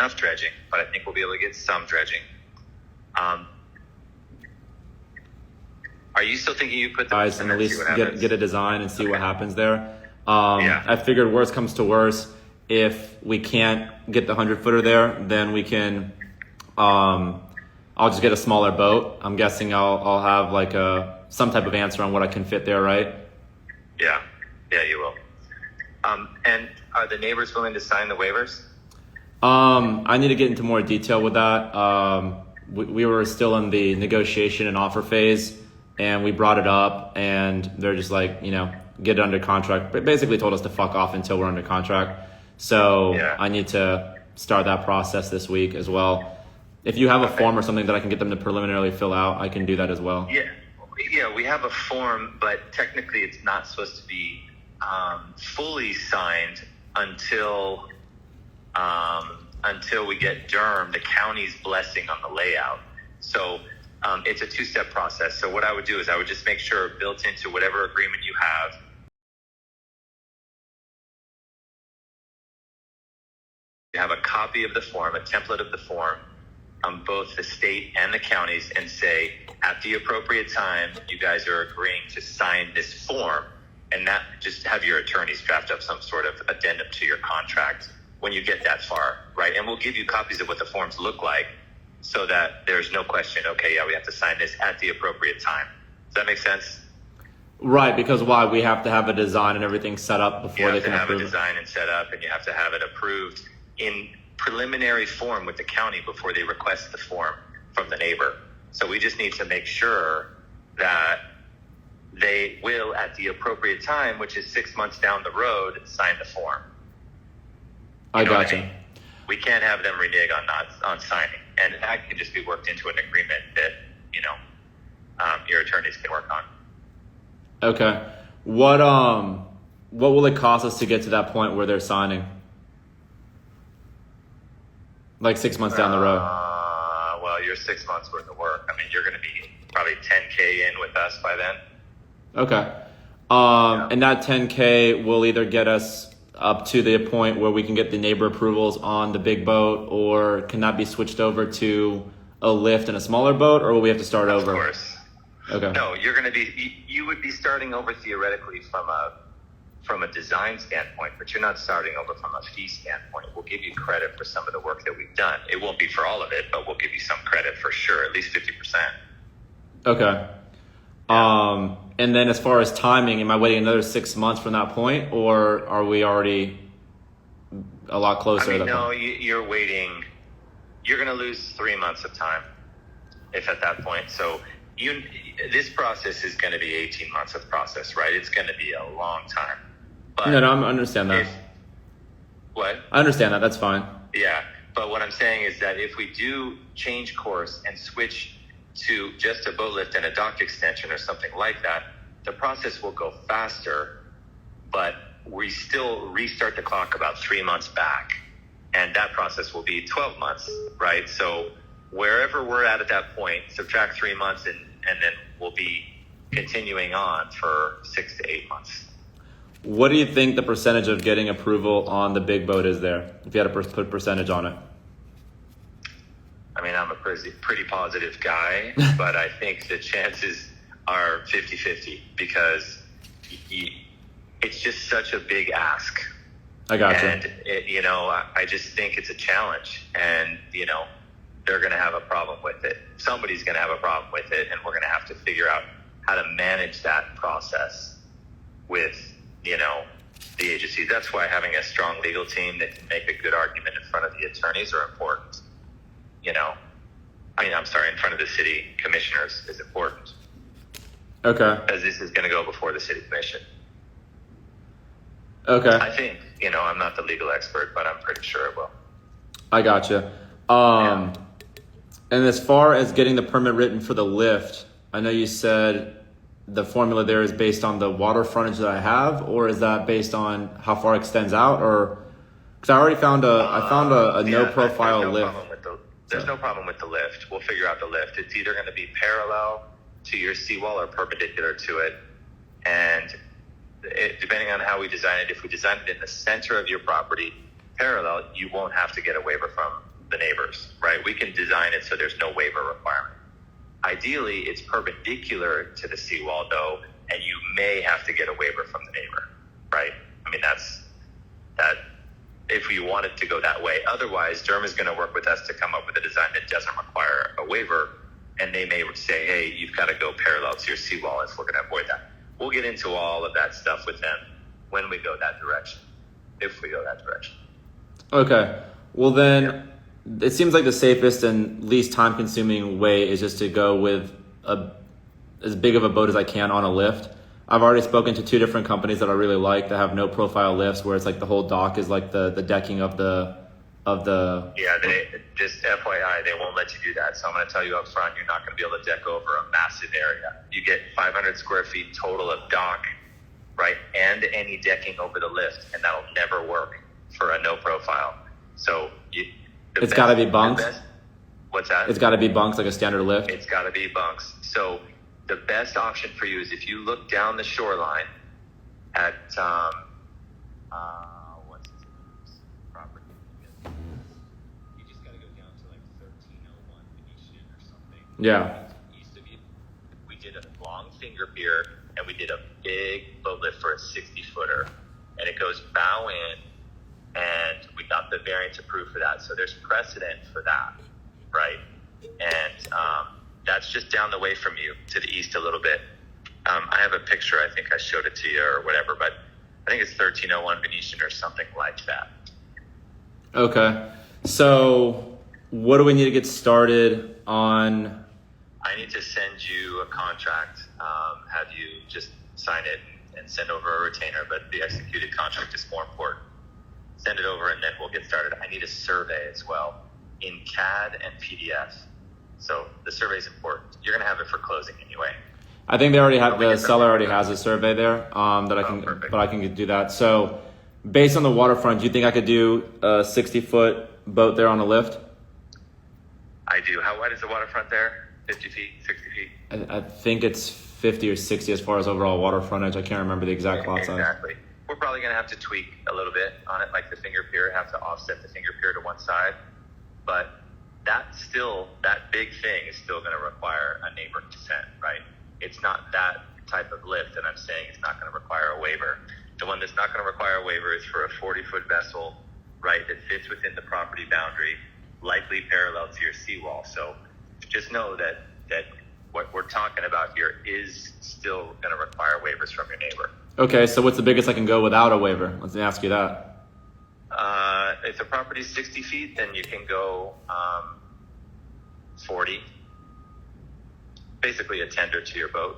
enough dredging, but I think we'll be able to get some dredging. Are you still thinking you put the guys and at least get a design and see what happens there? I figured worst comes to worst, if we can't get the 100-footer there, then we can, I'll just get a smaller boat. I'm guessing I'll have like some type of answer on what I can fit there, right? Yeah, you will. And are the neighbors willing to sign the waivers? I need to get into more detail with that. We were still in the negotiation and offer phase, and we brought it up, and they're just like, get it under contract. But basically told us to fuck off until we're under contract. So yeah. I need to start that process this week as well. If you have a form or something that I can get them to preliminarily fill out, I can do that as well. Yeah, we have a form, but technically it's not supposed to be fully signed until we get Durham, the county's blessing on the layout. So it's a two-step process. So what I would do is I would just make sure built into whatever agreement you have, you have a copy of the form, a template of the form, both the state and the counties, and say, at the appropriate time, you guys are agreeing to sign this form, and that just have your attorneys draft up some sort of addendum to your contract when you get that far, right? And we'll give you copies of what the forms look like so that there's no question, okay, yeah, we have to sign this at the appropriate time. Does that make sense? Right, because why? We have to have a design and everything set up before they can approve it. You have to have a design and set up, and you have to have it approved in preliminary form with the county before they request the form from the neighbor. So we just need to make sure that they will, at the appropriate time, which is 6 months down the road, sign the form. I gotcha. I mean? We can't have them renege on signing, and that can just be worked into an agreement that your attorneys can work on. Okay. What will it cost us to get to that point where they're signing? Like 6 months down the road. Well, you're 6 months worth of work. I mean, you're going to be probably 10K in with us by then. Okay. And that 10K will either get us up to the point where we can get the neighbor approvals on the big boat, or can that be switched over to a lift and a smaller boat, or will we have to start over? Of course. Okay. No, you would be starting over theoretically from a design standpoint, but you're not starting over from a fee standpoint. We'll give you credit for some of the work that we've done. It won't be for all of it, but we'll give you some credit for sure, at least 50%. Okay. Yeah. And then as far as timing, am I waiting another 6 months from that point, or are we already a lot closer? No, you're waiting. You're going to lose 3 months of time if at that point. So this process is going to be 18 months of process, right? It's going to be a long time. But no, I understand that. What? I understand that. That's fine. Yeah. But what I'm saying is that if we do change course and switch to just a boat lift and a dock extension or something like that, the process will go faster, but we still restart the clock about 3 months back. And that process will be 12 months, right? So wherever we're at that point, subtract 3 months and then we'll be continuing on for 6 to 8 months. What do you think the percentage of getting approval on the big boat is there, if you had to put percentage on it? I mean, I'm a pretty positive guy, but I think the chances are 50-50 because it's just such a big ask. I got you. And, I just think it's a challenge, and, they're going to have a problem with it. Somebody's going to have a problem with it, and we're going to have to figure out how to manage that process with, the agency. That's why having a strong legal team that can make a good argument in front of the attorneys are important. In front of the city commissioners is important. Okay. Because this is going to go before the city commission. Okay. I think, I'm not the legal expert, but I'm pretty sure it will. I gotcha. Yeah. And as far as getting the permit written for the lift, I know you said the formula there is based on the water frontage that I have, or is that based on how far it extends out? Or because I already found a no profile lift. There's no problem with the lift. We'll figure out the lift. It's either going to be parallel to your seawall or perpendicular to it. And depending on how we design it, if we design it in the center of your property, parallel, you won't have to get a waiver right? We can design it so there's no waiver requirement. Ideally, it's perpendicular to the seawall, though, and you may have to get a waiver from the neighbor, right? I mean, that's that. If we wanted to go that way, otherwise, Durham is going to work with us to come up with a design that doesn't require a waiver, and they may say, "Hey, you've got to go parallel to your seawall if we're going to avoid that." We'll get into all of that stuff with them when we go that direction, if we go that direction. Okay. Well, then it seems like the safest and least time-consuming way is just to go with as big of a boat as I can on a lift. I've already spoken to 2 different companies that I really like that have no profile lifts, where it's like the whole dock is like the decking of the. Yeah, they just FYI, they won't let you do that. So I'm going to tell you up front, you're not going to be able to deck over a massive area. You get 500 square feet total of dock, right, and any decking over the lift, and that'll never work for a no profile. So it's got to be bunks. What's that? It's got to be bunks, like a standard lift. It's got to be bunks. So the best option for you is if you look down the shoreline at what's his property? You just got to go down to like 1301 Venetian or something. Yeah. East of you. We did a long finger pier and we did a big boat lift for a 60-footer, and it goes bow in, and we got the variance approved for that. So there's precedent for that, right? And that's just down the way from you to the east a little bit. I have a picture. I think I showed it to you or whatever, but I think it's 1301 Venetian or something like that. Okay. So what do we need to get started on? I need to send you a contract, have you just sign it and send over a retainer, but the executed contract is more important. Send it over and then we'll get started. I need a survey as well in CAD and PDF. So the survey is important. You're going to have it for closing anyway. I think they already have, the seller already has a survey there that I can, perfect. but I can do that. So based on the waterfront, do you think I could do a 60-foot boat there on a lift? I do. How wide is the waterfront there? 50 feet, 60 feet? I think it's 50 or 60 as far as overall water frontage. I can't remember the exact lot size. Exactly. We're probably going to have to tweak a little bit on it, like the finger pier, have to offset the finger pier to one side. But that big thing is still going to require a neighbor consent, right? It's not that type of lift that I'm saying it's not going to require a waiver. The one that's not going to require a waiver is for a 40-foot vessel, right, that fits within the property boundary, likely parallel to your seawall. So just know that what we're talking about here is still going to require waivers from your neighbor. Okay, so what's the biggest I can go without a waiver? Let me ask you that. If the property is 60 feet, then you can go 40. Basically a tender to your boat.